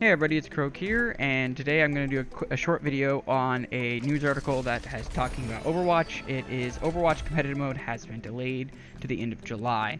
Hey everybody, it's Croak here, and today I'm going to do a short video on a news article that has talking about Overwatch. It is Overwatch competitive mode has been delayed to the end of July.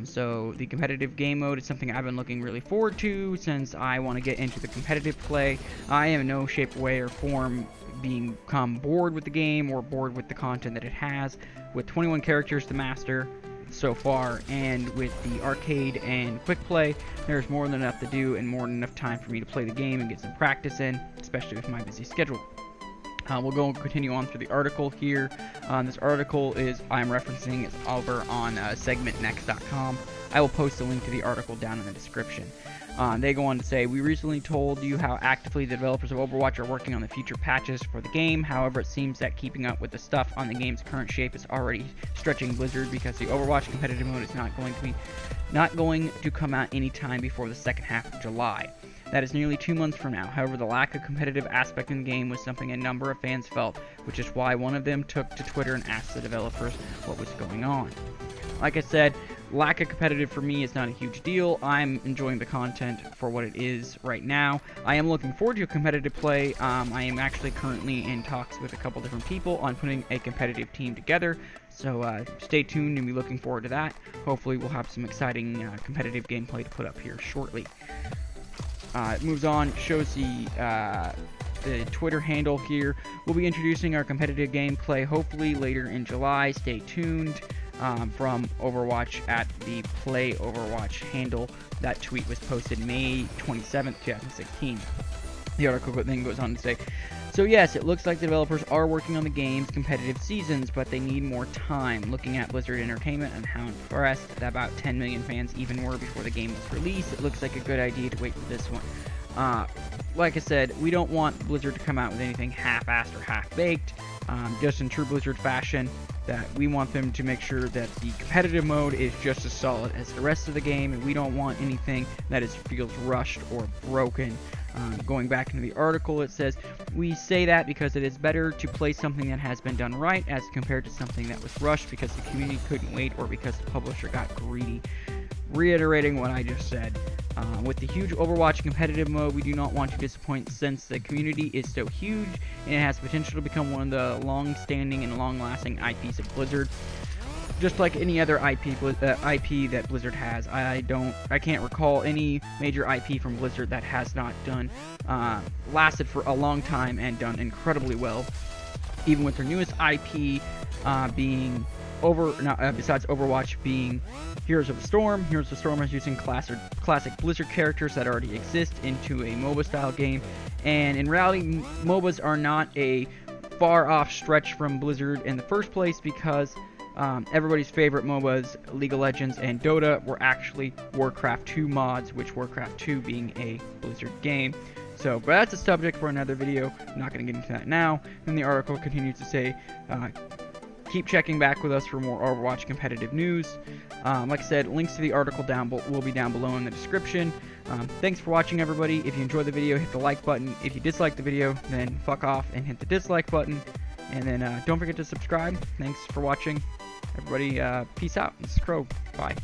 So the competitive game mode is something I've been looking really forward to since I want to get into the competitive play. I am in no shape, way, or form become bored with the game or bored with the content that it has. With 21 characters to master so far, and with the arcade and quick play, there's more than enough to do and more than enough time for me to play the game and get some practice in, especially with my busy schedule. We'll go and continue on through the article here. This article I'm referencing is over on segmentnext.com. I will post a link to the article down in the description. They go on to say, we recently told you how actively the developers of Overwatch are working on the future patches for the game. However, it seems that keeping up with the stuff on the game's current shape is already stretching Blizzard because the Overwatch competitive mode is not going to come out anytime before the second half of July. That is nearly 2 months from now. However, the lack of competitive aspect in the game was something a number of fans felt, which is why one of them took to Twitter and asked the developers what was going on. Like I said, lack of competitive for me is not a huge deal. I'm enjoying the content for what it is right now. I am looking forward to a competitive play. I am actually currently in talks with a couple different people on putting a competitive team together. So stay tuned and be looking forward to that. Hopefully we'll have some exciting competitive gameplay to put up here shortly. It moves on, shows the Twitter handle here. We'll be introducing our competitive gameplay hopefully later in July. Stay tuned. From Overwatch at the Play Overwatch handle. That tweet was posted May 27th, 2016. The article then goes on to say, so yes, it looks like the developers are working on the game's competitive seasons, but they need more time. Looking at Blizzard Entertainment and how impressed that about 10 million fans even were before the game was released, it looks like a good idea to wait for this one. Like I said, we don't want Blizzard to come out with anything half-assed or half-baked. Just in true Blizzard fashion, that we want them to make sure that the competitive mode is just as solid as the rest of the game, and we don't want anything that feels rushed or broken. Going back into the article, it says, we say that because it is better to play something that has been done right as compared to something that was rushed because the community couldn't wait or because the publisher got greedy. Reiterating what I just said, with the huge Overwatch competitive mode, we do not want to disappoint since the community is so huge and it has potential to become one of the long-standing and long-lasting IPs of Blizzard. Just like any other IP that Blizzard has, I can't recall any major IP from Blizzard that has not lasted for a long time and done incredibly well. Even with their newest IP being besides Overwatch being Heroes of the Storm. Heroes of the Storm is using classic Blizzard characters that already exist into a MOBA style game, and in reality, MOBAs are not a far off stretch from Blizzard in the first place because everybody's favorite MOBAs, League of Legends and Dota, were actually Warcraft 2 mods, which Warcraft 2 being a Blizzard game. So, but that's a subject for another video. I'm not going to get into that now. Then the article continues to say, keep checking back with us for more Overwatch competitive news. Like I said, links to the article will be down below in the description. Thanks for watching, everybody. If you enjoyed the video, hit the like button. If you dislike the video, then fuck off and hit the dislike button. And then don't forget to subscribe. Thanks for watching. Everybody, peace out. This is Crow. Bye.